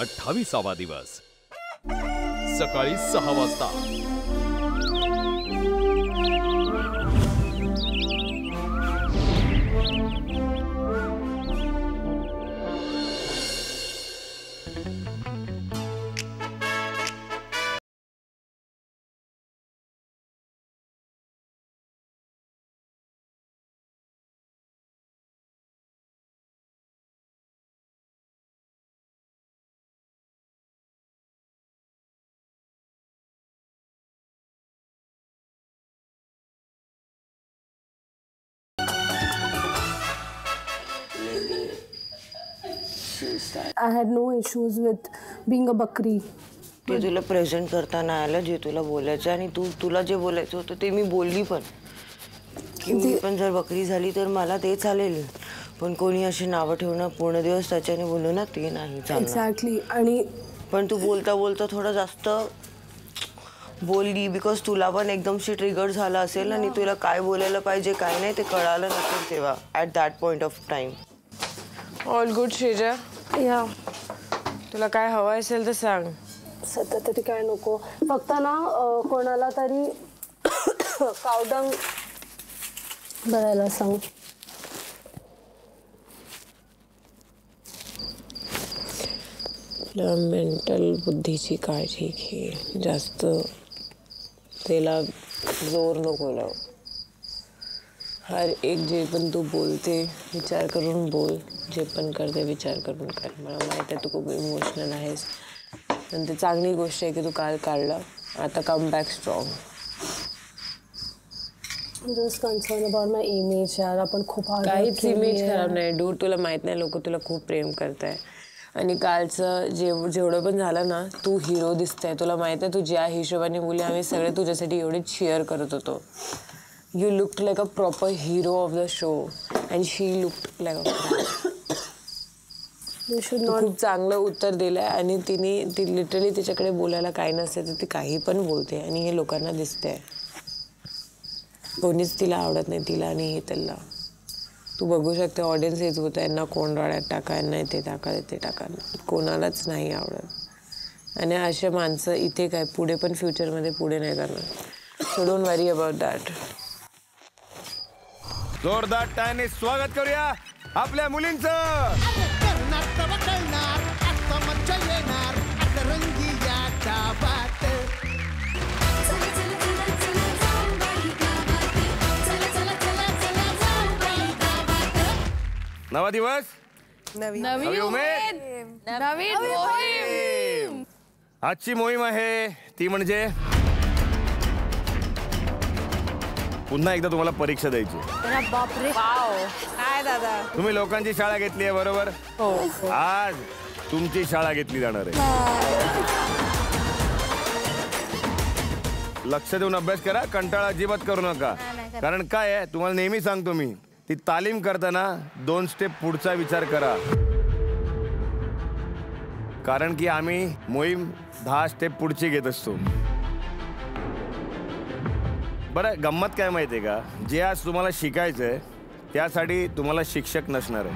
28वा दिवस सकाळी 6 वाजता। I had no issues with being a bakri. ते तुला प्रेझेंट करताना आलं जे तुला बोलायचं आणि तुला जे बोलायचं होतं ते मी बोलली पण की मी पण जर बकरी झाली तर मला ते चालेल पण कोणी अशी नावं ठेवणं पूर्ण दिवस त्याच्याने बोलू ना ते नाही चालणार। एक्झॅक्टली आणि पण तू बोलता बोलता थोडं जास्त बोलली बिकॉज तुला पण एकदमशी ट्रिगर झाला असेल आणि तुला काय बोलायला पाहिजे काय नाही ते कळालं नसेल तेव्हा at that point of time. All good Sreeja. या तुला काय हवं असेल तर सांग। सध्या तरी काय नको फक्त ना कोणाला तरी कावडंग भरायला सांग। मेंटल बुद्धीची काळजी घे जास्त त्याला जोर नको लाव। हर एक जे पण तू बोलते विचार करून बोल जे पण करते विचार करून कर। मला माहिती आहे तू खूप इमोशनल आहेस पण ते चांगली गोष्ट आहे की तू काल काढला आता come back strong. Just concern about my image यार आपण खूप काहीच इमेज खराब नाही डूड तुला माहित नाही लोक तुला खूप प्रेम करताय आणि कालचं जेवढं पण झालं ना तू हिरो दिसतंय। तुला माहित आहे तू ज्या हिशोबाने बोलली आम्ही सगळे तुझ्यासाठी एवढे चीअर करत होतो। You looked like a proper hero of the show and she looked like a You should not खूप चांगलं उत्तर दिलंय आणि ती लिटरली तिच्याकडे बोलायला काही नसते तर ती काही पण बोलते आणि हे लोकांना दिसतंय। कोणीच तिला आवडत नाही तिला आणि हे त्याला तू बघू शकते ऑडियन्स हेच होतं यांना कोण राड्यात टाका यांना ते टाका ते टाका कोणालाच नाही आवडत आणि अशा माणसं इथे काय पुढे पण फ्युचरमध्ये पुढे नाही करणार। So don't worry about that. जोरदार टाळ्यांनी स्वागत करूया आपल्या मुलींचं। नवा दिवस नवी उमेद नवीन मोहीम। आजची मोहीम आहे ती म्हणजे पुन्हा एकदा तुम्हाला परीक्षा द्यायची। बापरे वाव काय दादा तुम्ही लोकांची शाळा घेतली आहे बरोबर हो आज तुमची शाळा घेतली जाणार आहे। लक्ष देऊन अभ्यास करा कंटाळा अजिबात करू नका कारण काय आहे तुम्हाला नेहमी सांगतो मी ती तालीम करताना 2 स्टेप पुढचा विचार करा कारण की आम्ही मोहीम 10 स्टेप पुढची घेत असतो। बरं गंमत काय माहिती आहे का जे आज तुम्हाला शिकायचं आहे त्यासाठी तुम्हाला शिक्षक नसणार आहे।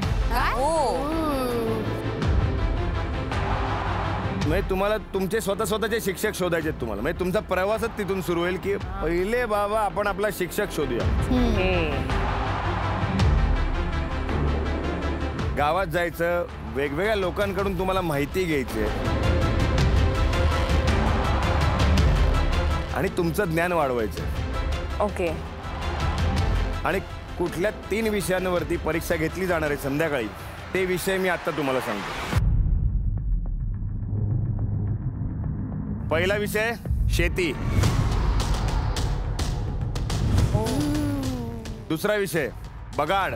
म्हणजे तुम्हाला तुमचे स्वतःचे शिक्षक शोधायचे तुम्हाला म्हणजे तुमचा प्रवासच तिथून सुरू होईल की पहिले बाबा आपण आपला शिक्षक शोधूया। गावात जायचं वेगवेगळ्या लोकांकडून तुम्हाला माहिती घ्यायची आणि तुमचं ज्ञान वाढवायचं। ओके आणि कुठल्या 3 विषयांवरती परीक्षा घेतली जाणार आहे संध्याकाळी ते विषय मी आता तुम्हाला सांगतो। पहिला विषय शेती, दुसरा विषय बगाड,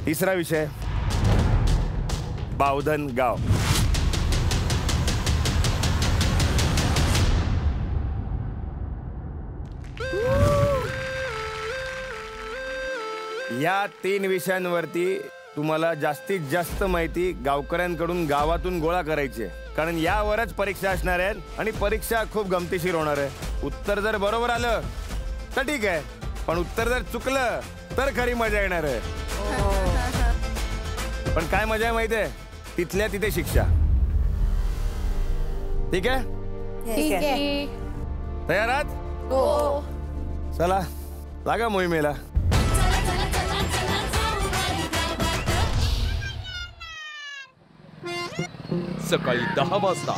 तिसरा विषय बावधन गाव, या 3 विषयांवरती तुम्हाला जास्तीत जास्त माहिती गावकऱ्यांकडून गावातून गोळा करायची आहे कारण यावरच परीक्षा असणार आहेत आणि परीक्षा खूप गमतीशीर होणार आहे। उत्तर जर बरोबर आलं तर ठीक आहे पण उत्तर जर चुकलं तर खरी मजा येणार आहे. पण काय मजा आहे माहितीये, तिथल्या तिथे शिक्षा. ठीक आहे, ठीक आहे. तयार आहात? हो. चला लागा मोहिमेला. सकाळी 10 वाजता.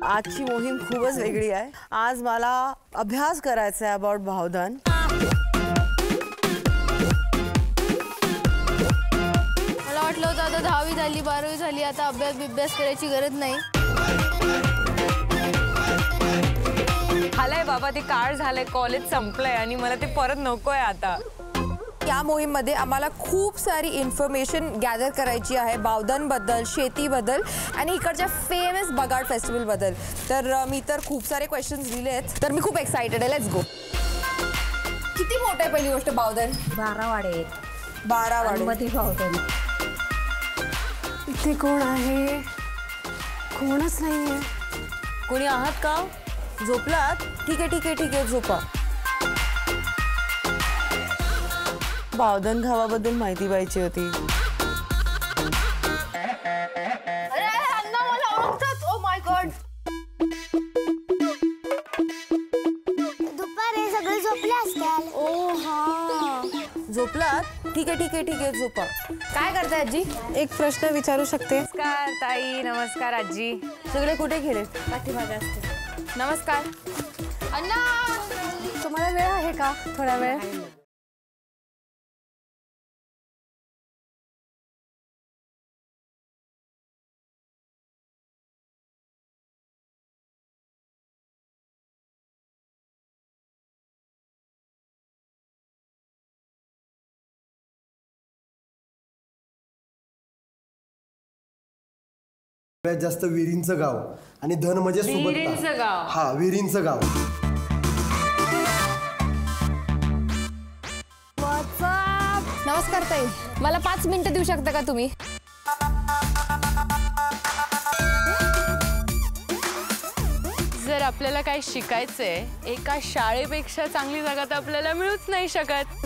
आजची मोहीम खूपच वेगळी आहे. आज मला अभ्यास करायचा आहे अबाउट भावधन. मला वाटलं होतं आता 10वी झाली 12वी झाली आता अभ्यास करायची गरज नाही. झालंय बाबा, ते काळ झालंय, कॉलेज संपलंय आणि मला ते परत नकोय आता. या मोहीममध्ये आम्हाला खूप सारी इन्फॉर्मेशन गॅदर करायची आहे बावधनबद्दल, शेतीबद्दल आणि इकडच्या फेमस बगाड फेस्टिवलबद्दल. तर मी तर खूप सारे क्वेश्चन्स लिहिले आहेत, तर मी खूप एक्साइटेड आहे. Let's go. किती मोठं आहे पहिली गोष्ट बावधन? 12 वाडे आहेत. 12 वाडे. मध्ये बावधन. इथे कोण आहे? कोणच नाहीये. कोणी आहात का? झोपलात? ठीक आहे ठीक आहे ठीक आहे, झोपा. बावधन गावाबद्दल माहिती पाहिजे होती. अरे अण्णा मला ओळखतात. Oh my God. दुपारी सगळे झोपले असतील. ओ हा. झोपलात? ठीक आहे ठीक आहे ठीक आहे, झोपा. काय करताय आजी? एक प्रश्न विचारू शकते? नमस्कार ताई. नमस्कार आजी. सगळे कुठे गेले? पाठीमागे असते. नमस्कार. अण्णा तुम्हाला वेळ आहे का? थोडा वेळ. सगळ्यात जास्त विहिरींचं गाव आणि धन म्हणजे विहिरींचं गाव. हा, विहिरींचं गाव. नमस्कार ताई. मला 5 मिनिटं देऊ शकता का तुम्ही? जर आपल्याला काय शिकायचंय, एका शाळेपेक्षा चांगली जागा तर आपल्याला मिळूच नाही शकत.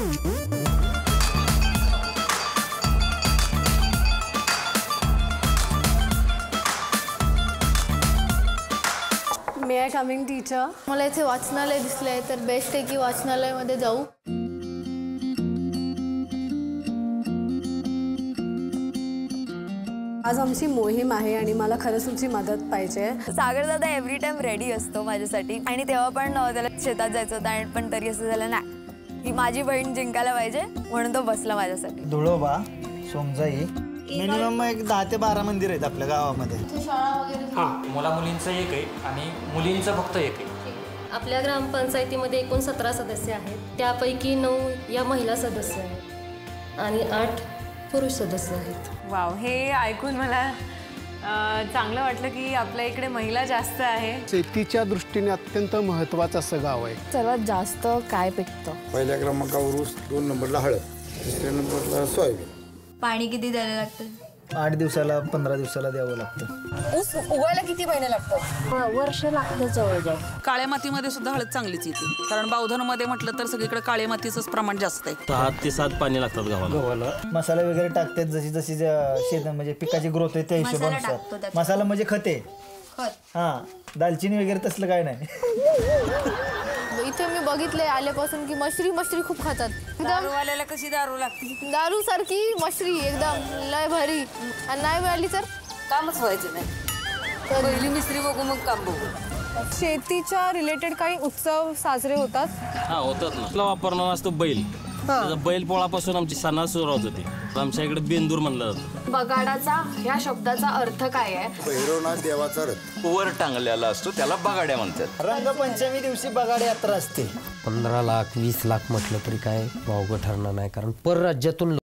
मे आय कमिंग टीचर? मला इथे वाचनालय दिसलंय, तर बेस्ट आहे की वाचनालयामध्ये जाऊ. आज आमची मोहीम आहे आणि मला खरंच तुमची मदत पाहिजे. सागर दादा एव्हरी टाइम रेडी असतो माझ्यासाठी आणि तेव्हा पण त्याला शेतात जायचं होतं आणि पण तरी असं झालं नाही की माझी बहीण जिंकायला पाहिजे म्हणून तो बसला माझ्यासाठी. धुळोबा, सोमजाई, मिनिमम एक 10 ते 12 मंदिर आहेत आपल्या गावामध्ये. मुला मुलींचं एक आहे आणि मुलींचं फक्त एक आहे. आपल्या ग्रामपंचायतीमध्ये एकूण 17 सदस्य आहेत. त्यापैकी 9 या महिला सदस्य आहेत आणि 8 पुरुष सदस्य आहेत. वाव, हे ऐकून मला चांगलं वाटलं की आपल्या इकडे महिला जास्त आहे. शेतीच्या दृष्टीने अत्यंत महत्त्वाचं असं गाव आहे. सर्वात जास्त काय पिकतं? पहिल्या क्रमांकावर ऊस, 2 नंबरला हळद, 3ऱ्या नंबरला सोयाबीन. पाणी किती द्यायला लागतं? 8 दिवसाला 15 दिवसाला द्यावं लागतं. ऊस उगवायला किती महिने लागतात? वर्ष लागतं जवळजवळ. काळ्या मातीमध्ये सुद्धा हळद चांगलीच येते, कारण बावधनमध्ये म्हटलं तर सगळीकडे काळ्या मातीचंच प्रमाण जास्त आहे. 6 ते 7 पाणी लागतात गव्हाला. मसाला वगैरे टाकतात जशी जशी शेत म्हणजे पिकाची ग्रोथ आहे त्या हिशोबानुसार. मसाला म्हणजे खते. हा, दालचिनी वगैरे तसलं काय नाही. इथे मी बघितले आल्यापासून की मशरी खूप खातात. दारूवाल्याला कशी दारू लागते? दारू सारखी मशरी एकदम लय भारी. आणि नाही मिळाली तर कामच व्हायचं नाही. पहिली मिस्त्री बघू मग काम बघू. शेतीच्या रिलेटेड काही उत्सव साजरे होतात? हा, होतात ना. आपला वापरणार असतो बैल. बैल पोळापासून आमची सणाला सुरुवात होते. आमच्या इकडे बेंदूर म्हणलं जातं. बगाडाचा ह्या शब्दाचा अर्थ काय आहे? भैरवनाथ देवाचा रथ वर टांगलेला असतो त्याला बगाड्या म्हणतात. रंगपंचमी दिवशी बगाड यात्रा असते. 15 लाख 20 लाख म्हटलं तरी काय वावगं ठरणार नाही, कारण परराज्यातून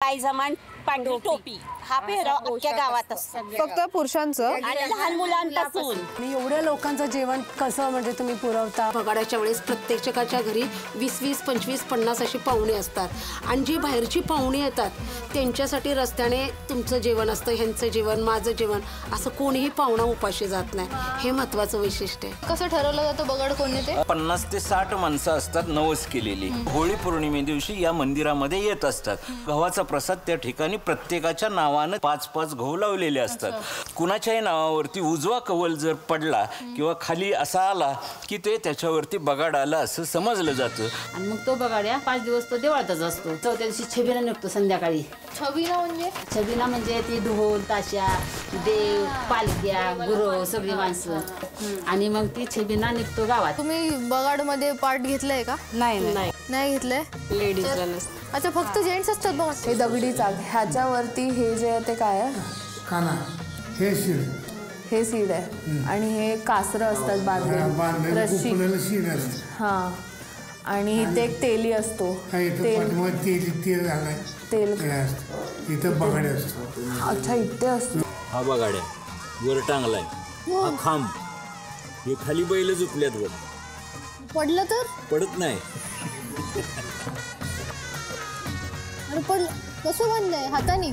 पायजमान पांढरी टोपी हा पेहराव अख्ख्या गावात असतो. फक्त पुरुषांचं आणि लहान मुलांपासून. आणि एवढ्या लोकांचं जेवण कसं म्हणजे तुम्ही पुरवता? बगाड्याच्या वेळेस प्रत्येकाच्या घरी 20-20, 25, 50 अशी पाहुणे असतात आणि जी बाहेरची पाहुणे येतात त्यांच्यासाठी रस्त्याने तुमचं जेवण असतं, ह्यांचं जेवण, माझं जेवण, असं कोणीही पाहुणा उपाशी जात नाही. हे महत्वाचं वैशिष्ट्य आहे. कसं ठरवलं जातं बगाड कोणी ते? 50 ते 60 माणसं असतात नवस केलेली. होळी पौर्णिमे दिवशी या मंदिरामध्ये येत असतात. गव्हाचा प्रसाद त्या ठिकाणी प्रत्येकाच्या नावानं 5-5 गहू लावलेले असतात. कुणाच्याही नावावरती उजवा कवल जर पडला किंवा खाली असा आला की ते त्याच्यावरती बगाड आला असं समजलं जातं. आणि मग तो बगाड्या 5 दिवस तो देवळातच असतो. चौथ्या दिवशी छबिना निघतो संध्याकाळी. छबिना म्हणजे ती ढोल ताशा देव पालख्या गुरु सगळी माणसं आणि मग ती छबिना निघतो गावात. तुम्ही बगाड मध्ये पार्ट घेतलाय का? नाही घेतलंय. लेडीज. अच्छा, फक्त जेंट्स असतात बघ. हे दगडी चाक, ह्याच्यावरती हे जे आहे ते काय आहे? काना हे सीड. हे सीड आहे आणि हे कासरं असतात बांधले रस्सी. हा आणि इथे एक तेली असतो. तेल इथं बगाड्या असतो. अच्छा, इथे असतो. हा बगाड्या वर टांगलाय. हा खांब. हे खाली बैल झुकल्यात वर. पडलं तर पडत नाही. पण कसं बांधलंय? हाताने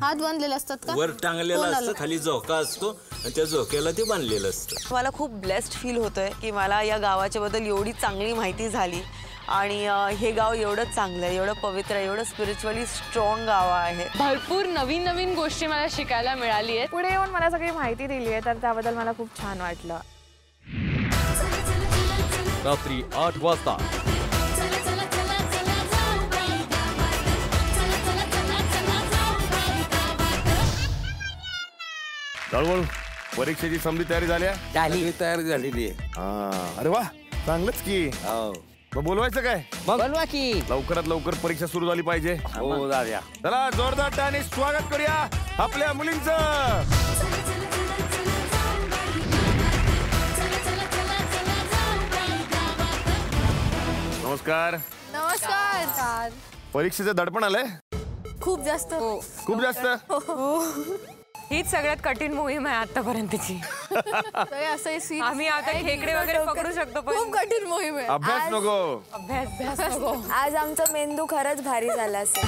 हात बांधलेले असतात का? वर टांगलेला असतं, खाली झोका असतो आणि त्या झोक्याला ते बांधलेलं असतं. मला खूप ब्लेस्ड फील होतंय की मला या गावाच्या बद्दल एवढी चांगली माहिती झाली आणि हे गाव एवढं चांगलं आहे, एवढं पवित्र आहे, एवढं स्पिरिच्युअली स्ट्रॉंग गाव आहे. भरपूर नवीन नवीन गोष्टी मला शिकायला मिळाली आहेत. पुढे येऊन मला सगळी माहिती दिली आहे तर त्याबद्दल मला खूप छान वाटलं. रात्री 8 वाजता हळूहळू परीक्षेची समधी तयारी झाली तयारी झालेली आहे. अरे वा, चांगलंच की. मग बोलवायचं काय? बोलवा की. लवकरात लवकर परीक्षा सुरू झाली पाहिजे. हो दाद्या. चला जोरदार टाळ्यांनी स्वागत करूया आपल्या मुलींचं. नमस्कार. परीक्षेचं दडपण आलंय खूप जास्त. खूप जास्त. हीच सगळ्यात कठीण मोहीम आहे आतापर्यंतची. आम्ही आता खेकडे वगैरे पकडू शकतो पण खूप कठीण मोहीम आहे. अभ्यास नको. अभ्यास नको. आज आमचा मेंदू खरंच भारी झाला असेल.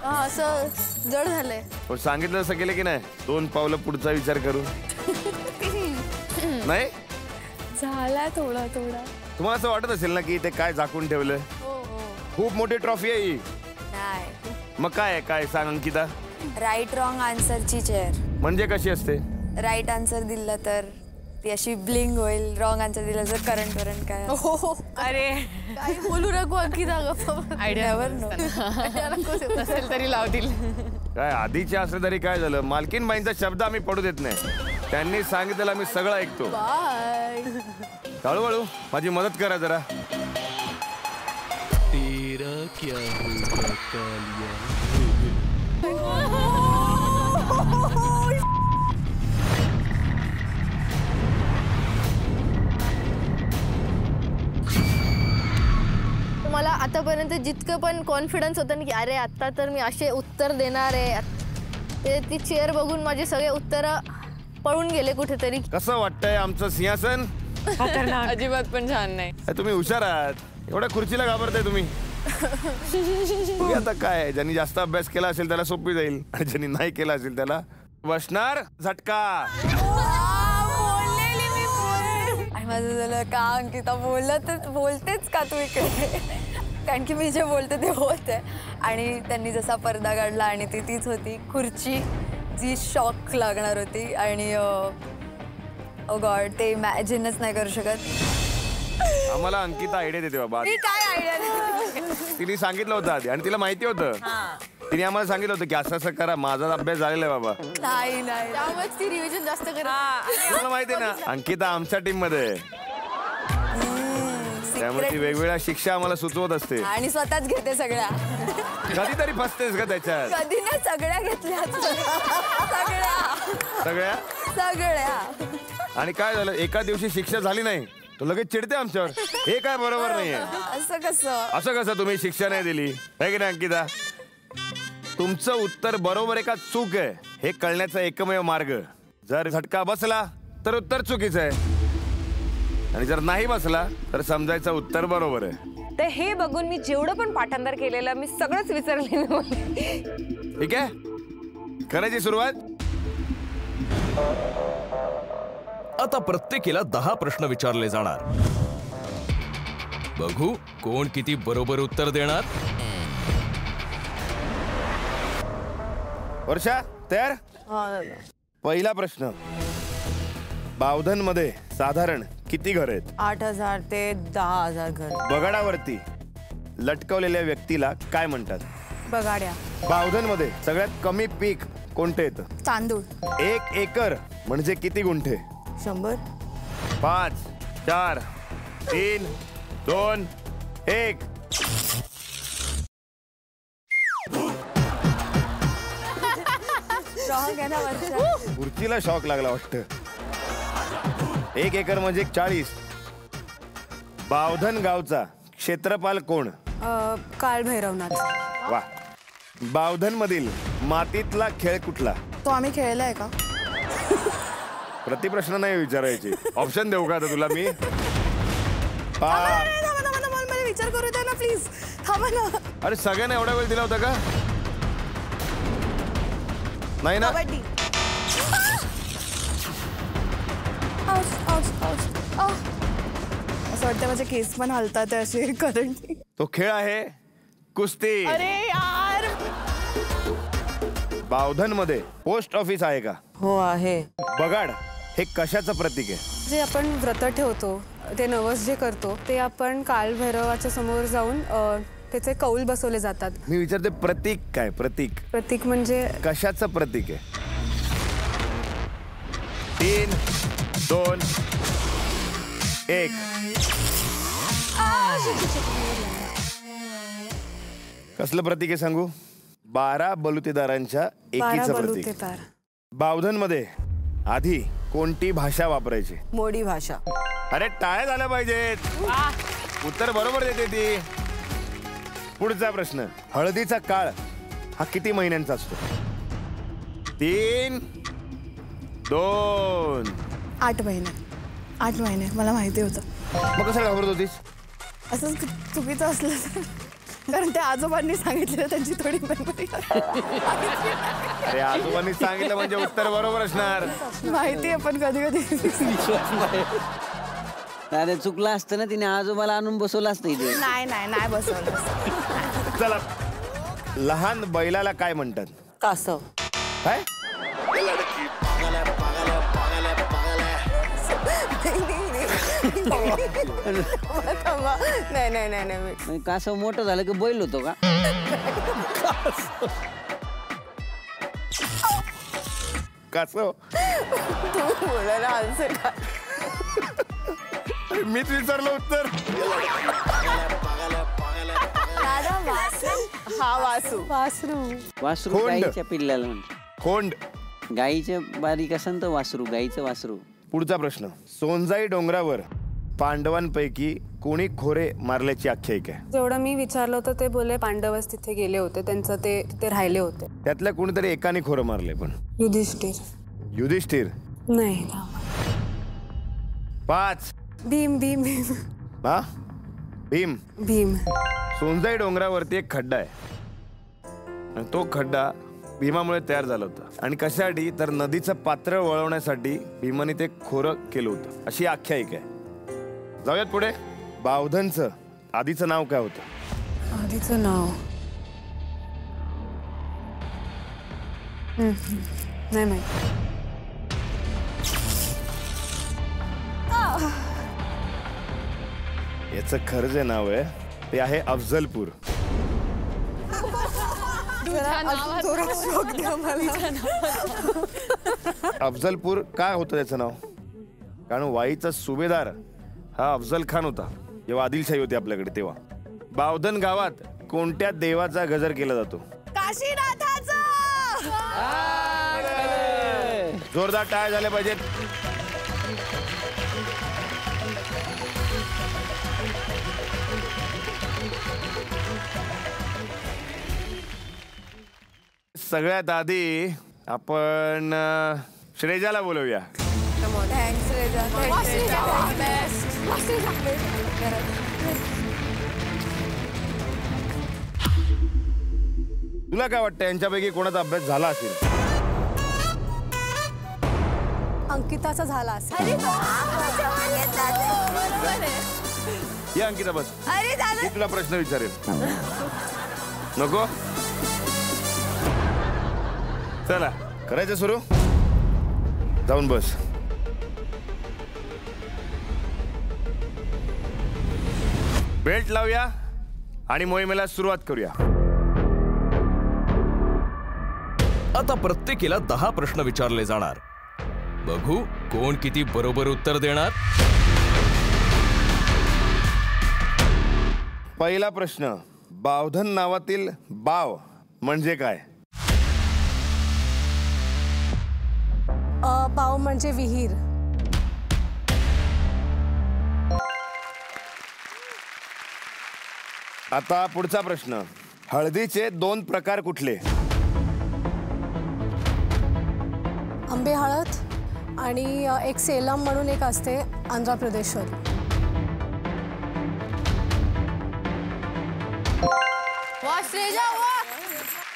असं जड झालंय. पण सांगितलं असं केलं की नाही, 2 पावलं पुढचा विचार करून. नाही झाला थोडा. तुम्हाला असं वाटत असेल ना की ते काय झाकून ठेवलं? खूप मोठी ट्रॉफी आहे ही. नाही. मग काय सांग अंकिता? राईट रॉंग आन्सरची चेअर. म्हणजे कशी असते? राईट आन्सर दिलं तर ती अशी ब्लिंक होईल, रॉंग आन्सर दिलं तर करंट काय. अरे काही बोलू नको अंकिता. आयडियावर नसेल तरी लावतील. काय आधीचे असले तरी काय झालं, मालकीनबाईंचा शब्द आम्ही पडू देत नाही. त्यांनी सांगितलेलं आम्ही सगळं ऐकतो. हळूहळू माझी मदत करा जरा. मला आतापर्यंत जितकं पण कॉन्फिडन्स होतं ना की अरे आता तर मी असे उत्तर देणार आहे, ते ती चेअर बघून माझे सगळे उत्तर पळून गेले कुठेतरी. कसं वाटतंय आमचं सिंहासन? अजिबात पण छान नाही. तुम्ही हुशार आहात, एवढ्या खुर्चीला घाबरताय तुम्ही. आता काय, ज्यांनी जास्त अभ्यास केला असेल त्याला सोपी जाईल आणि ज्यांनी नाही केला असेल त्याला बसणार झटका. आणि माझं झालं का अंकिता बोलतेच का तू इकडे, कारण की मी जे बोलते ते होत आहे. आणि त्यांनी जसा पडदा काढला आणि ती तीच होती खुर्ची जी शॉक लागणार होती. आणि ओ गॉड, ते इमॅजिनच नाही करू शकत. आम्हाला अंकिता आयडिया देते बाबा. काय आयडिया? तिने सांगितलं होतं आधी आणि तिला माहिती होतं. तिने आम्हाला सांगितलं होतं की असं करा, माझा अभ्यास झालेला आहे बाबा. नाही त्यामुळेच ती रिव्हिजन जास्त करत. तुम्हाला माहिती आहे ना, अंकिता आमच्या टीम मध्ये त्यामुळे ती वेगवेगळ्या शिक्षा आम्हाला सुचवत असते आणि स्वतःच घेते सगळ्या. कधीतरी फसतेस का त्याच्यात? कधी नाही, सगळ्या घेतल्या. सगळ्या. आणि काय झालं, एका दिवशी शिक्षा झाली नाही तो लगेच चिडते आमच्यावर. हे काय बरोबर नाहीये. असं कसं तुम्ही शिक्षा नाही दिली है की नाही अंकिता? तुमचं उत्तर बरोबर आहे का चूक आहे हे कळण्याचा एकमेव मार्ग, जर झटका बसला तर उत्तर चुकीचं आहे आणि जर नाही बसला तर समजायचं उत्तर बरोबर आहे. तर हे बघून मी जेवढं पण पाठांतर केलेलं मी सगळंच विसरले. ठीक आहे, करायची सुरुवात. आता प्रत्येकीला 10 प्रश्न विचारले जाणार. बघू कोण किती बरोबर उत्तर देणार. वर्षा तयार? पहिला प्रश्न, बावधन मध्ये साधारण किती घर आहेत? 8,000 ते 10,000 घर. बगाडावरती लटकवलेल्या व्यक्तीला काय म्हणतात? बगाड्या. बावधन मध्ये सगळ्यात कमी पीक कोणते येतं? तांदूळ. 1 एकर म्हणजे किती गुंठे? 100. 5 4 3 2 1. खुर्चीला शॉक लागला वाटतं. 1 एकर म्हणजे 40. बावधन गावचा क्षेत्रपाल कोण? काळभैरवनाथ. वा. बावधन मधील मातीतला खेळ कुठला? तो आम्ही खेळलाय का? प्रतिप्रश्न नाही विचारायचे. ऑप्शन देऊ का आता तुला मी? मला विचार करू द्या ना प्लीज. थांबा ना. अरे सगळ्यांना एवढा वेळ दिला होता का? नाही ना. असं वाटतं माझे केस पण हलतात असे करंट. तो खेळ आहे कुस्ती. अरे यार. बावधन मध्ये पोस्ट ऑफिस आहे का? हो आहे. बगाड हे कशाचं प्रतीक आहे? जे आपण व्रत ठेवतो, ते नवस जे करतो ते आपण कालभैरवाच्या समोर जाऊन त्याचे कौल बसवले जातात. मी विचारते प्रतीक काय? प्रतीक. प्रतीक म्हणजे कशाचं प्रतीक आहे? 3 2 1. कसलं प्रतीक आहे सांगू? 12 बलुतेदारांच्या एकीचं प्रतीक. बावधन मध्ये आधी कोणती भाषा वापरायची? मोडी भाषा. अरे टाळ्या झाल्या पाहिजेत. उत्तर बरोबर देते ती. पुढचा प्रश्न, हळदीचा काळ हा किती महिन्यांचा असतो? 3 2 8 महिने. 8 महिने मला माहिती होतं. मग कसं घाबरत होतीस? असंच चुकीचं असलं तर. कारण त्या आजोबांनी सांगितलेलं त्यांची थोडी मेमरी. अरे आजोबांनी सांगितलं म्हणजे उत्तर बरोबर असणार. माहिती आहे पण कधी कधी विश्वास नाही. अरे चुकलं असतं ना, तिने आजोबाला आणून बसवलं असतं इथे. नाही बसवलं. चला, लहान बैलाला काय म्हणतात? कासव. काय? नाही. कासव मोठं झालं की बैल होतो का? कासव. बोलायला आन्सर काय? मीच विचारलं उत्तर. हा वासू. वासरू गाईच्या पिल्ल्याला म्हणतात. खोंड. गाईच्या बारीक असेल तर वासरू, गाईचं वासरू. पुढचा प्रश्न, सोनजाई डोंगरावर पांडवांपैकी कोणी खोरे मारल्याची आख्यायिका आहे? जेवढं मी विचारलं होतं ते बोलले पांडवच तिथे गेले होते, त्यांचं ते तिथे राहिले होते. त्यातल्या कोणीतरी एकाने खोरं मारले. पण युधिष्ठिर. युधिष्ठिर नाही. 5 भीम. हा भीम. सोनजाई डोंगरावरती एक खड्डा आहे आणि तो खड्डा भीमामुळे तयार झाला होता. आणि कशासाठी? तर नदीचं पात्र वळवण्यासाठी भीमाने ते खोरं केलं होतं, अशी आख्यायिका आहे. जाऊयात पुढे. बावधनचं आधीचं नाव काय होतं? आधीचं नाव नाही माहिती. याचं खरं जे नाव आहे ते आहे अफजलपूर. अफजलपूर काय होतं त्याचं नाव? कारण वाईचा सुभेदार हा अफजल खान होता जेव्हा आदिलशाही होती आपल्याकडे तेव्हा. बावधन गावात कोणत्या देवाचा गजर केला जातो? काशीनाथाचा. जोरदार टाळ्या झाल्या पाहिजेत. सगळ्यात आधी आपण श्रेजाला बोलवूया. थँक्स श्रेजा. तुला काय वाटतं यांच्यापैकी कोणाचा अभ्यास झाला असेल? अंकिताचा झाला असेल. या अंकिता बस. अरे दादा मी तुला प्रश्न विचारेल. नको? चला करायचं सुरू. जाऊन बस. बेल्ट लावूया आणि मोहिमेला सुरुवात करूया. आता प्रत्येकीला 10 प्रश्न विचारले जाणार. बघू कोण किती बरोबर उत्तर देणार. पहिला प्रश्न. बावधन नावातील बाव म्हणजे काय? बाव म्हणजे विहीर. आता पुढचा प्रश्न. हळदीचे 2 प्रकार कुठले? आंबे हळद आणि एक सेलम म्हणून एक असते आंध्र प्रदेशवर.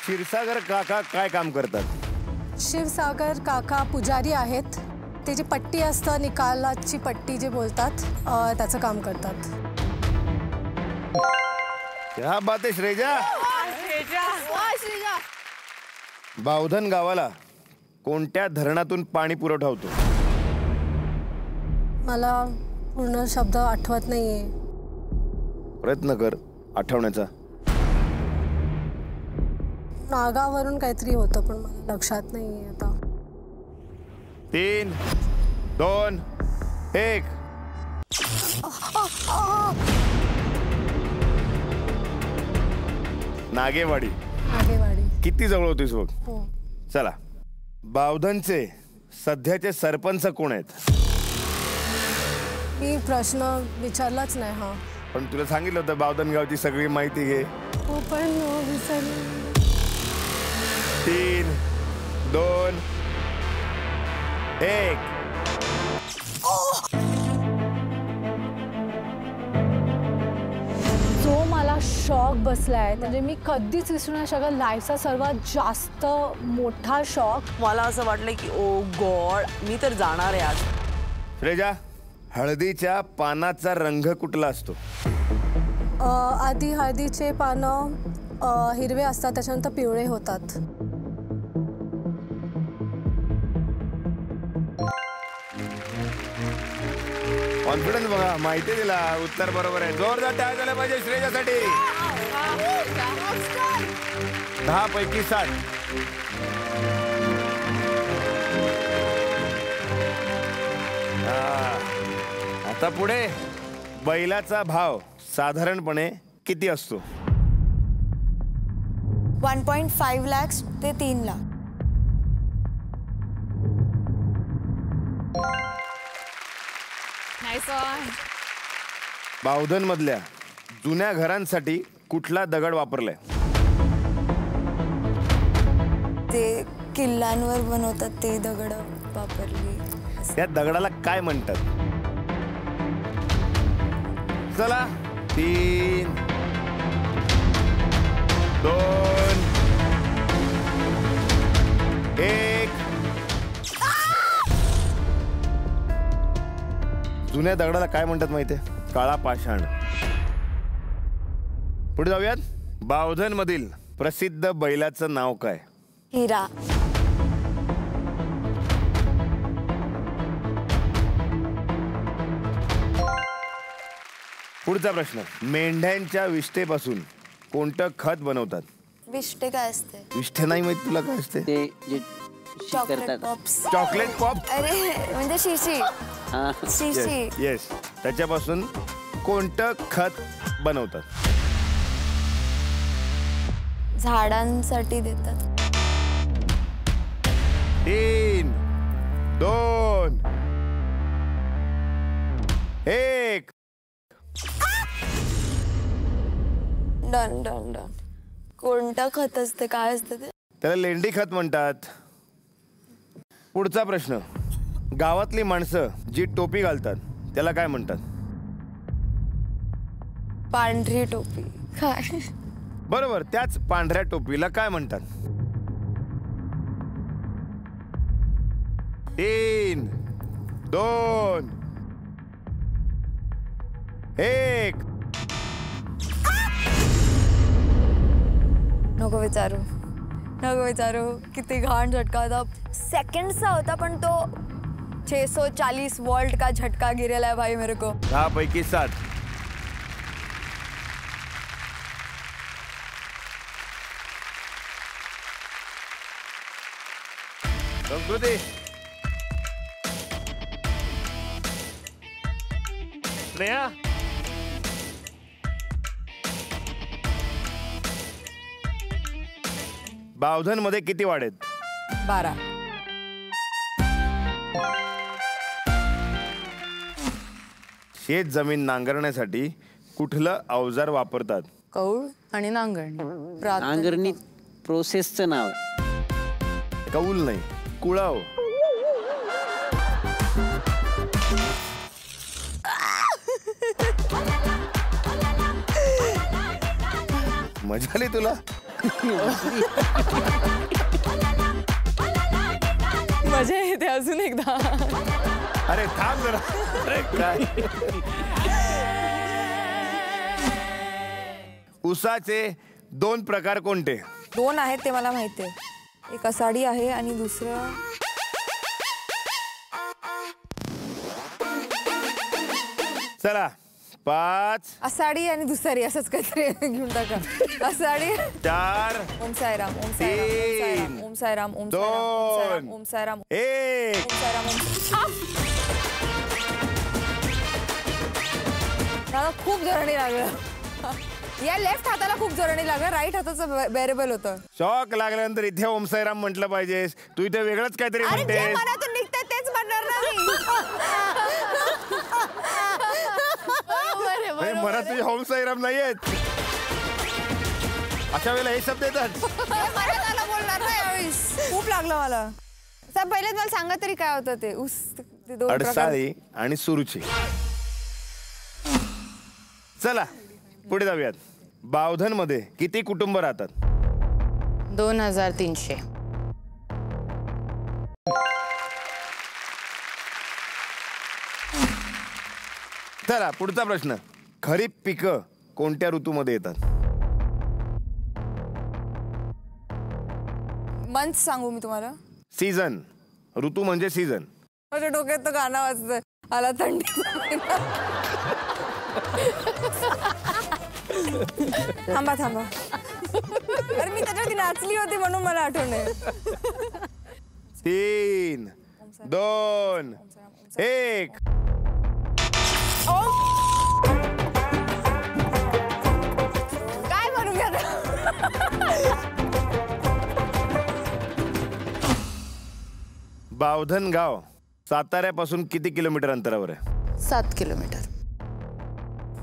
क्षीरसागर काका काय काम करतात? क्षीरसागर काका पुजारी आहेत. ते जी पट्टी असतं निकालाची पट्टी जे बोलतात त्याचं काम करतात. क्या बात आहे श्रेजा. बावधन गावाला कोणत्या धरणातून पाणी पुरवठा होतो? मला पूर्ण शब्द आठवत नाहीये. प्रयत्न कर आठवण्याचा. नागावरून काहीतरी होतं पण मला लक्षात नाहीये आता. 3, 2, 1. नागेवाडी. नागेवाडी. किती जवळ होतीस बघ. हो. चला. बावधनचे सध्याचे सरपंच कोण आहेत? मी प्रश्न विचारलाच नाही. हा पण तुला सांगितलं होतं बावधन गावची सगळी माहिती घे. हो पण विचारलं. 3, 2, 1. जो मला शॉक बसलाय म्हणजे मी कधीच विसरू नाही शकत. लाईफचा सर्वात जास्त मोठा शॉक. मला असं वाटलं की ओ गॉड मी तर जाणार आहे आज. श्रेजा, हळदीच्या पानाचा रंग कुठला असतो? आधी हळदीचे पानं हिरवे असतात त्याच्यानंतर पिवळे होतात. कॉन्फिडन्स बघा. माहिती दिला. उत्तर बरोबर आहे. जोरदार टाळ्या झाल्या पाहिजे श्रेजासाठी. 10 पैकी 7. आता पुढे. बैलाचा भाव साधारणपणे किती असतो? 1.5 लाख ते 3 लाख. बावधन मधल्या जुन्या घरांसाठी कुठला दगड वापरलाय? ते किल्ल्यांवर बनवतात ते दगड वापरली. त्या दगडाला काय म्हणतात? चला. 3, 2, 1. जुन्या दगडाला काय म्हणतात माहितीये? काळा पाषाण. पुढे जाऊयात. बावधन मधील प्रसिद्ध बैलाचं नाव काय? हिरा. पुढचा प्रश्न. मेंढ्यांच्या विष्ठेपासून कोणतं खत बनवतात? विष्टे काय असते? विष्ठे नाही माहित तुला काय असते? ते जे चॉकलेट पॉप्स. Chocolate pop. अरे म्हणजे शिशी. शिशी. येस. त्याच्यापासून कोणतं खत बनवतात? झाडांसाठी देतात. 3, 2, 1. Done done done. कोणतं खत असते? काय असतं ते? त्याला लेंडी खत म्हणतात. पुढचा प्रश्न, गावातली माणसं जी टोपी घालतात त्याला काय म्हणतात? पांढरी टोपी. काय? बरोबर, त्याच पांढऱ्या टोपीला काय म्हणतात? 3, 2, 1. नको विचारू किती घाण झटका होता. सेकंडचा होता पण तो 640 वोल्ट का झटका गिरेला है भाई मेरे को. 10 पैकी 7. संस्कृती, स्नेहा, बावधन मध्ये किती वाडेत? 12. शेत जमीन नांगरण्यासाठी कुठलं अवजार वापरतात? कौळ आणि नांगरणी. नांगरणी प्रोसेसचं नाव आहे. कौल नाही, कुळाव. मजा आली तुला? मजा येते अजून एकदा. अरे थांब जरा. अरे काय, ऊसाचे 2 प्रकार कोणते? 2 आहेत ते मला माहिती आहे. एक असाडी आहे आणि दुसरं चला 5. असाडी आणि दुसरी असंच काहीतरी घेऊन टाका. असाडी 4. ओम साईराम, ओम साईराम, ओम साईराम, ओम साईराम, ओम साईराम, 1. ओम साईराम. मला खूप जोराने लागलं. या लेफ्ट हाताला खूप जोराने लागलं, राईट हाताचं बेरेबल होतं. शॉक लागल्यानंतर इथे ओम साईराम म्हटलं पाहिजेस. तू इथे वेगळंच काहीतरी म्हणतेस. मनातून निघतंय तेच म्हणणार ना मी. मनात तुझे ओम साईराम नाहीयेत. अशा वेळेला हे शब्द येतात. बोलणार ना यावेळी. खूप लागलं मला. पहिलेच मला सांगा तरी काय होतं ते. ते 2 अडसाळी आणि सुरुची. चला पुढे जाऊयात. बावधन मध्ये किती कुटुंब राहतात? 2300. चला पुढचा प्रश्न, खरीप पिकं कोणत्या ऋतूमध्ये येतात? मंथ सांगू मी तुम्हाला? सीझन. ऋतू म्हणजे सीझन. माझ्या डोक्यात तर गाणं वाजतंय. आला थंडी. थांबा. अरे मी त्याच्यावरती नाचली होती म्हणून मला आठवणे. 3, 2, 1. काय म्हणू मी आता? बावधन गाव साताऱ्यापासून किती किलोमीटर अंतरावर आहे? 7 किलोमीटर.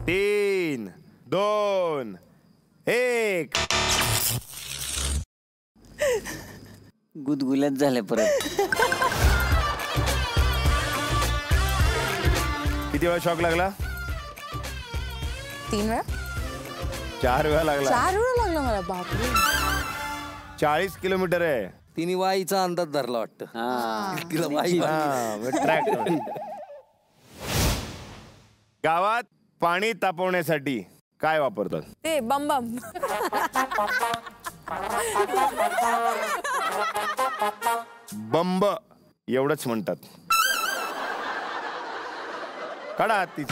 3, 2, 1. गुदगुल्यात झाले परत. किती वेळा शॉक लागला? 3 वेळा. 4 वेळा लागला. 4 वेळा लागला मला. बापरे. 40 किलोमीटर आहे. तिने वाईचा अंदाज धरला वाटतं. तिला वाई. गावात पाणी तापवण्यासाठी काय वापरतात? ते बम. बंब एवढंच म्हणतात. काढा ती.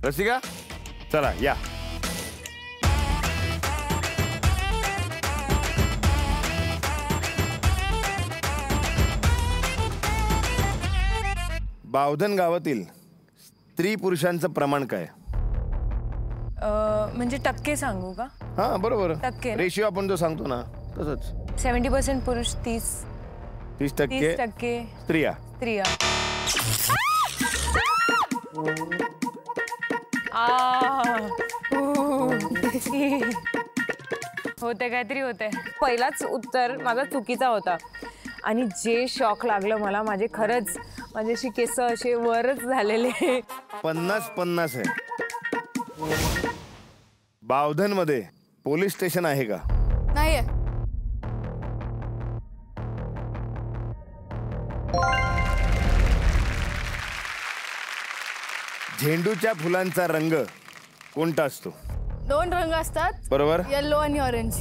रसिका चला या. बावधन गावातील स्त्री पुरुषांचं प्रमाण काय? म्हणजे टक्के सांगू का? हा बरोबर. टक्के रेशिओ आपण जो सांगतो ना तसंच. 70% पुरुष, 30% टक्के स्त्रिया. होते काहीतरी होते. पहिलाच उत्तर माझा चुकीचा होता आणि जे शॉक लागलं मला, माझे खरंच माझे अशी केस असे वरच झालेले. 50-50 आहे. बावधन मध्ये पोलीस स्टेशन आहे का? नाहीये. झेंडूच्या फुलांचा रंग कोणता असतो? 2 रंग असतात. बरोबर. येलो आणि ऑरेंज.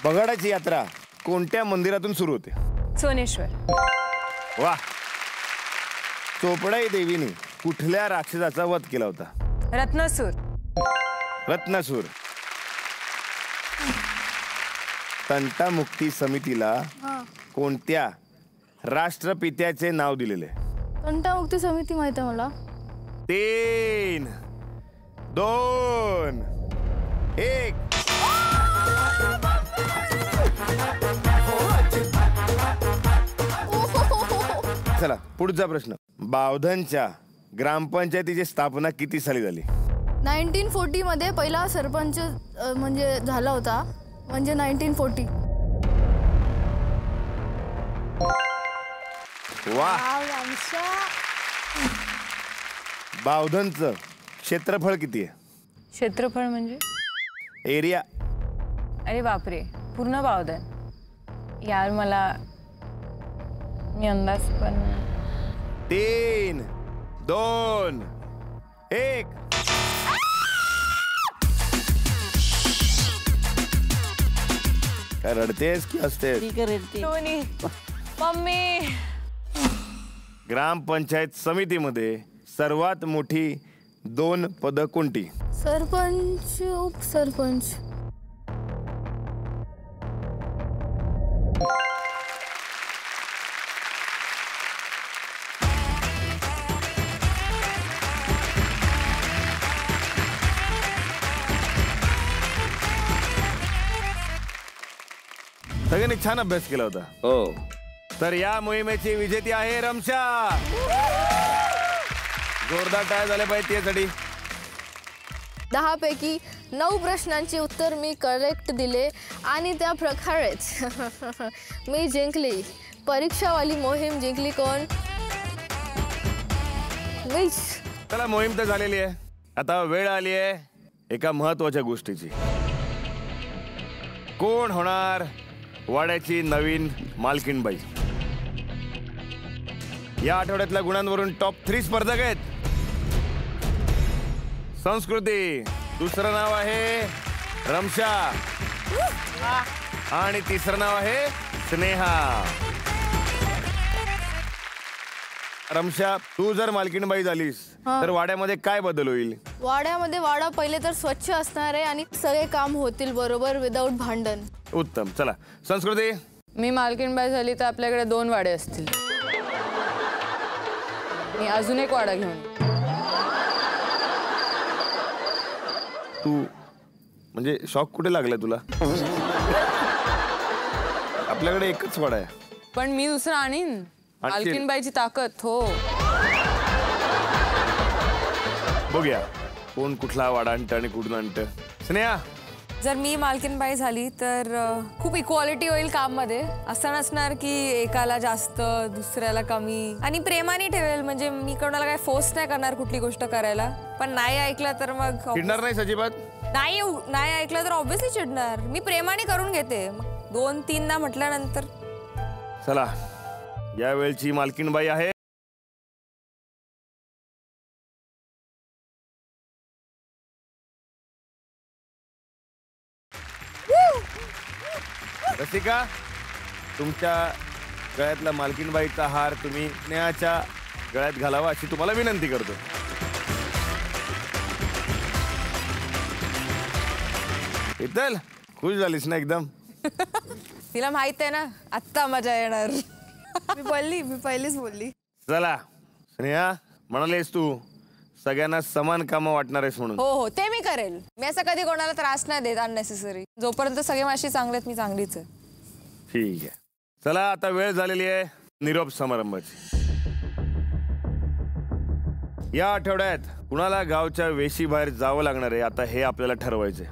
बगाडाची यात्रा कोणत्या मंदिरातून सुरू होते? सोनेश्वर. वा. चोपडाई देवीने कुठल्या राक्षसाचा वध केला होता? रत्नासूर. रत्नासूर. तंटामुक्ती समितीला कोणत्या राष्ट्रपित्याचे नाव दिलेले? तंटामुक्ती समिती माहिती आहे मला. 3, 2, 1. चला पुढचा प्रश्न. बावधनच्या ग्रामपंचायतीची स्थापना किती साली झाली? 1940 मध्ये पहिला सरपंच म्हणजे झाला होता, म्हणजे 1940. वा. बावधनचं क्षेत्रफळ किती आहे? क्षेत्रफळ म्हणजे एरिया. अरे बापरे, पूर्ण बावधन. यार मला मी अंदाज पण. 3, 2, 1. काय रडतेस की असतेस? दोन्ही. मम्मी. ग्रामपंचायत समितीमध्ये सर्वात मोठी 2 पदं कोणती? सरपंच, उपसरपंच. सगळ्यांनी छान अभ्यास केला होता. हो. तर या मोहिमेची विजेती आहे रमशा. जोरदार टाळ्या झाल्या पाहिजे त्यासाठी. 10 पैकी 9 प्रश्नांची उत्तर मी करेक्ट दिले आणि त्या प्रकारेच मी जिंकली. परीक्षावाली मोहीम जिंकली कोण? मीच. चला मोहीम तर झालेली आहे. आता वेळ आली आहे एका महत्वाच्या गोष्टीची. कोण होणार वाड्याची नवीन मालकीणबाई? या आठवड्यातल्या गुणांवरून टॉप 3 स्पर्धक आहेत. संस्कृती, दुसरं नाव आहे रमशा आणि तिसरं नाव आहे स्नेहा. रमशा, तू जर मालकीणबाई झालीस तर वाड्यामध्ये काय बदल होईल? वाड्यामध्ये वाडा पहिले तर स्वच्छ असणार आहे आणि सगळे काम होतील बरोबर विदाऊट भांडण. उत्तम. चला संस्कृती. मी मालकीणबाई झाली तर आपल्याकडे 2 वाडे असतील. मी अजून एक वाडा घेऊन. तू म्हणजे शॉक कुठे लागलाय तुला? आपल्याकडे एकच वाडा आहे. पण मी दुसरं आणीन. मालकीणबाईची ताकद. हो. बघूया कोण कुठला वाडा आणतं आणि कुठून आणतं. स्नेहा, जर मी मालकीणबाई झाली तर खूप इक्वालिटी होईल काम मध्ये. असं नसणार की एकाला जास्त दुसऱ्याला कमी. आणि प्रेमाने ठेवेल. म्हणजे मी कोणाला काय फोर्स नाही करणार कुठली गोष्ट करायला. पण नाही ऐकलं तर मग चिडणार नाही अजिबात? नाही ऐकलं तर ऑब्व्हियसली चिडणार. मी प्रेमाने करून घेते. 2-3 ना म्हटल्यानंतर. चला या वेळची मालकीणबाई आहे रसिका. तुमच्या गळ्यातला मालकीणबाईचा हार तुम्ही स्नेहाच्या गळ्यात घालावा अशी तुम्हाला विनंती करतो. इतल खुश झालीस ना एकदम? तिला माहित आहे ना आत्ता मजा येणार. मी पहिलीच बोलली. चला स्नेहा, म्हणालीस तू सगळ्यांना समान कामं वाटणार आहेस म्हणून. हो ते मी करेल. मी असं कधी कोणाला त्रास नाही देत अननेसेसरी. जोपर्यंत सगळे माझी चांगले आहेत मी चांगलीच आहे. ठीक आहे. चला आता वेळ झालेली आहे. निरोप समारंभाची. या आठवड्यात कुणाला गावच्या वेशी बाहेर जावं लागणार आहे आता हे आपल्याला ठरवायचंय.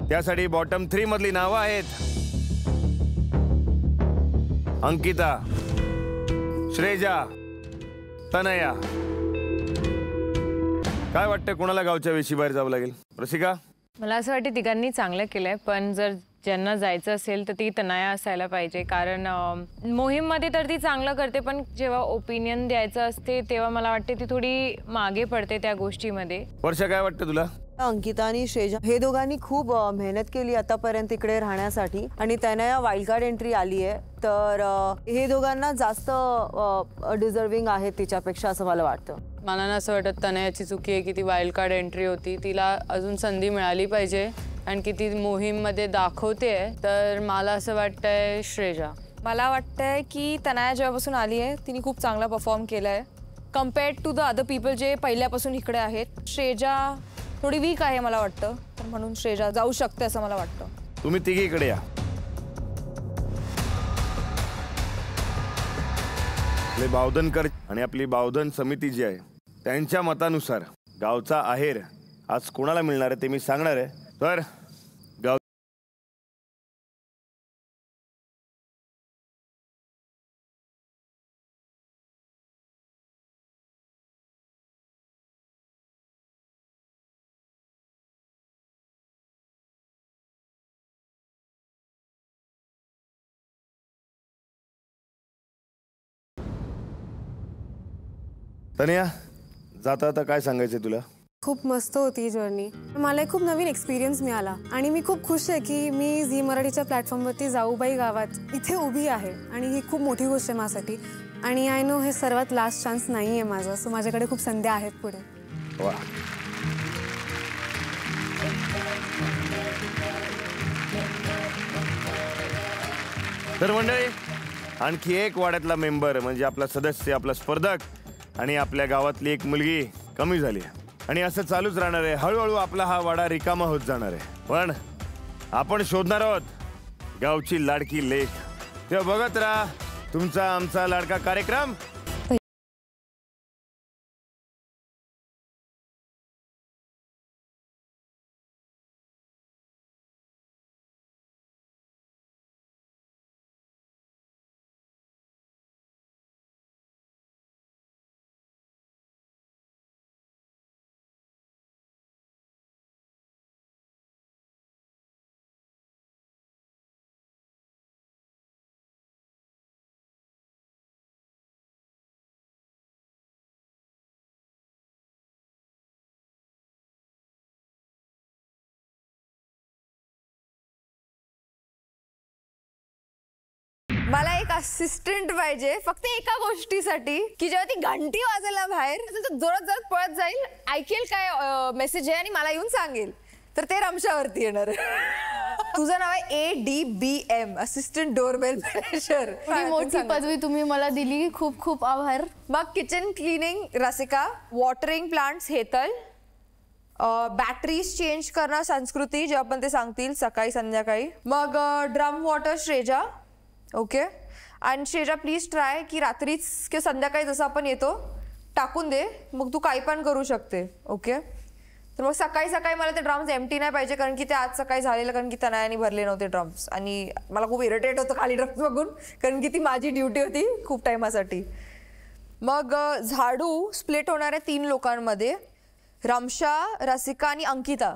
त्यासाठी बॉटम 3 मधली नावं आहेत अंकिता, श्रेजा, तनया. काय वाटतं कुणाला गावच्या वेशी बाहेर जावं लागेल? रसिका, मला असं वाटतं तिघांनी चांगलं केलंय, पण जर ज्यांना जायचं असेल तर ती तनया असायला पाहिजे. कारण मोहीममध्ये तर ती चांगलं करते, पण जेव्हा ओपिनियन द्यायचं असते तेव्हा मला वाटते ती थोडी मागे पडते त्या गोष्टीमध्ये. वर्षा काय वाटतं तुला? अंकिता आणि श्रेजा हे दोघांनी खूप मेहनत केली आतापर्यंत इकडे राहण्यासाठी आणि तनया वाईल्ड कार्ड एंट्री आली आहे, तर हे दोघांना जास्त डिझर्विंग आहेत तिच्यापेक्षा असं मला वाटतं. मला ना असं वाटत तनयाची चुकी आहे की ती वाईल्ड कार्ड एंट्री होती. तिला अजून संधी मिळाली पाहिजे आणि की ती मोहीममध्ये दाखवते. तर मला असं वाटतंय श्रेजा. मला वाटतंय की तनया जेव्हापासून आली आहे तिने खूप चांगला परफॉर्म केला आहे compared to the other people जे पहिल्यापासून इकडे आहेत. श्रेजा थोडी वीक आहे मला वाटतं, तर म्हणून श्रेजा जाऊ शकते असं मला वाटतं. तुम्ही तिघी इकडे या. आपले बावधनकर आणि आपली बावधन समिती जी आहे त्यांच्या मतानुसार गावचा आहेर आज कोणाला मिळणार आहे ते मी सांगणार आहे. तर गाव तनया, जाता आता काय सांगायचं तुला? खूप मस्त होती जर्नी. मला एक खूप नवीन एक्सपिरियन्स मिळाला आणि मी खूप खुश आहे की मी झी मराठीच्या प्लॅटफॉर्मवरती जाऊबाई गावात इथे उभी आहे आणि ही खूप मोठी गोष्ट आहे माझ्यासाठी. आणि आय नो हे सर्वात लास्ट चान्स नाही आहे माझा, सो माझ्याकडे खूप संधी आहेत पुढे. वा. तर मंडळी, आणखी एक वाड्यातला मेंबर म्हणजे आपला सदस्य, आपला स्पर्धक आणि आपल्या गावातली एक मुलगी कमी झाली आणि असं चालूच राहणार आहे. हळूहळू आपला हा वाडा रिकामा होत जाणार आहे. पण आपण शोधणार आहोत गावची लाडकी लेक. तेव्हा बघत राहा तुमचा आमचा लाडका कार्यक्रम. मला एक असिस्टंट पाहिजे फक्त एका गोष्टीसाठी, की जेव्हा ती घंटी वाजायला बाहेर तर जोरात जोरात पळत जाईल, ऐकेल काय मेसेज आहे आणि मला येऊन सांगेल. तर ते रमशावरती येणार. तुझं नाव आहे ADBM, असिस्टंट डोरबेल मॅनेजर. मोठी पदवी तुम्ही मला दिली, खूप खूप आभार. मग kitchen cleaning Rasika, watering plants Hetal, batteries change करणं संस्कृती जेव्हा पण ते सांगतील सकाळी संध्याकाळी. मग ड्रम वॉटर श्रेजा. ओके. आणि श्रेजा प्लीज ट्राय की रात्रीच किंवा संध्याकाळी जसं आपण येतो टाकून दे, मग तू काही पण करू शकते. ओके. तर मग सकाळी सकाळी मला ते ड्रम्स एम्प्टी नाही पाहिजे, कारण की ते आज सकाळी झालेलं, कारण की तनयाने भरले नव्हते ड्रम्स आणि मला खूप इरिटेट होतं खाली ड्रम्स बघून, कारण की ती माझी ड्युटी होती खूप टायमासाठी. मग झाडू स्प्लिट होणार आहे 3 लोकांमध्ये, रमशा, रसिका आणि अंकिता.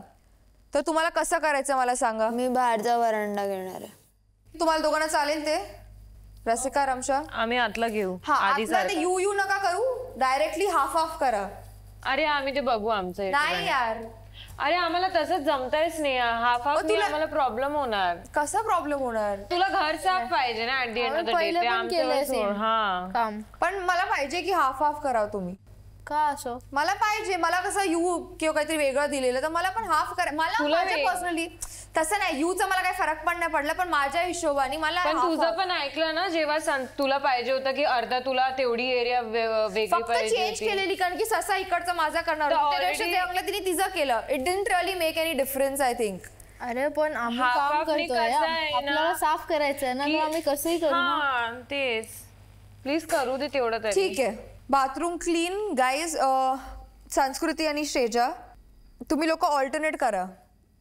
तर तुम्हाला कसं करायचं मला सांगा. मी बाहेरचा वरांडा घेणार आहे. तुम्हाला दोघांना चालेल ते? रसिका, रमशा? आम्ही आतला घेऊ. यू नका करू, डायरेक्टली हाफ हाफ करा. अरे आम्ही ते बघू आमचं. नाही यार, अरे आम्हाला तसंच जमतायच नाही. हाफ हाफ तुला आम्हाला प्रॉब्लेम होणार. कसा प्रॉब्लेम होणार? तुला घर साफ पाहिजे ना at the end of the day. ते आमचं काम. पण मला पाहिजे की हाफ हाफ करावं तुम्ही. का असं? मला पाहिजे, मला कसं यू किंवा काहीतरी वेगळं दिलेलं, तर मला पण हाफ करा. मला पर्सनली तसं नाही, यूचा मला काही फरक पण नाही पडला, पण माझ्या हिशोबाने मला. पण तुझं पण ऐकलं ना, जेव्हा तुला पाहिजे होतं की अर्धा तुला तेवढी एरिया वेगळी पाहिजे, चेंज केलेली, कारण की ससा इकडचा माझा करणार होता, तिने तिचं केलं. It didn't really make any difference I think. अरे पण आम्ही हाफ काम हाफनी करतोय कसं आहे ना, आपल्याला साफ करायचंय ना, मग आम्ही कसंही करू ना. हा, तेच प्लीज करू दे तेवढं तरी. ठीक आहे. Bathroom clean guys. संस्कृती आणि श्रेजा तुम्ही लोक ऑल्टरनेट करा,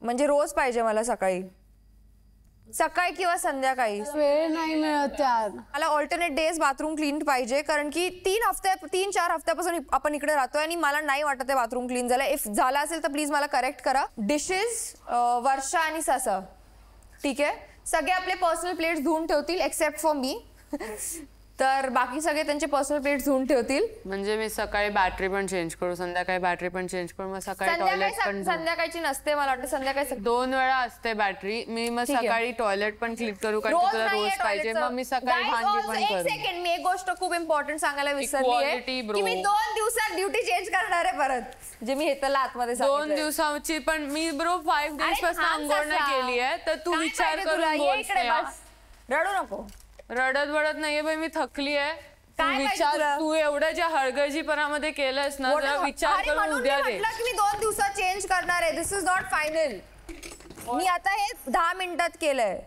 म्हणजे रोज पाहिजे मला सकाळी किंवा संध्याकाळी. वेळ नाही मिळत त्यात. मला ऑल्टरनेट डेज बाथरूम क्लीन पाहिजे, कारण की 3-4 हफ्त्यापासून आपण इकडे राहतोय आणि मला नाही वाटत आहे बाथरूम क्लीन झालं. इफ झाला असेल तर प्लीज मला करेक्ट करा. डिशेस वर्षा आणि ससा, ठीक आहे. सगळे आपले पर्सनल प्लेट्स धुवून ठेवतील एक्सेप्ट फॉर मी. तर बाकी सगळे त्यांचे पर्सनल प्लेट्स धुवून ठेवतील. म्हणजे मी सकाळी बॅटरी पण चेंज करू, संध्याकाळी बॅटरी पण चेंज करू, मग सकाळी टॉयलेट पण. संध्याकाळची नसते, मला वाटतं संध्याकाळी 2 वेळा असते बॅटरी. मी मग सकाळी टॉयलेट पण क्लीन करू, कारण तुला रोज पाहिजे. मग मी सकाळी भांडी पण करू. एक सेकंड, मी एक गोष्ट खूप इम्पॉर्टंट सांगायला विसरली आहे की मी 2 दिवसात ड्युटी चेंज करणार आहे परत, जे मी हेतला आतमध्ये 2 दिवसाची. पण मी ब्रो 5 डेज पासून अंघोळ नाही केली आहे, तर तू विचार करून बोलते. रडू नको. रडत नाहीये बाई, मी थकली आहे. तू एवढं ज्या हळगर्जीपणामध्ये केलंस ना, जरा विचार करून उद्या दे. की मी 2 दिवसात चेंज करणार आहे. दिस इज नॉट फायनल. मी आता हे 10 मिनिटात केलंय.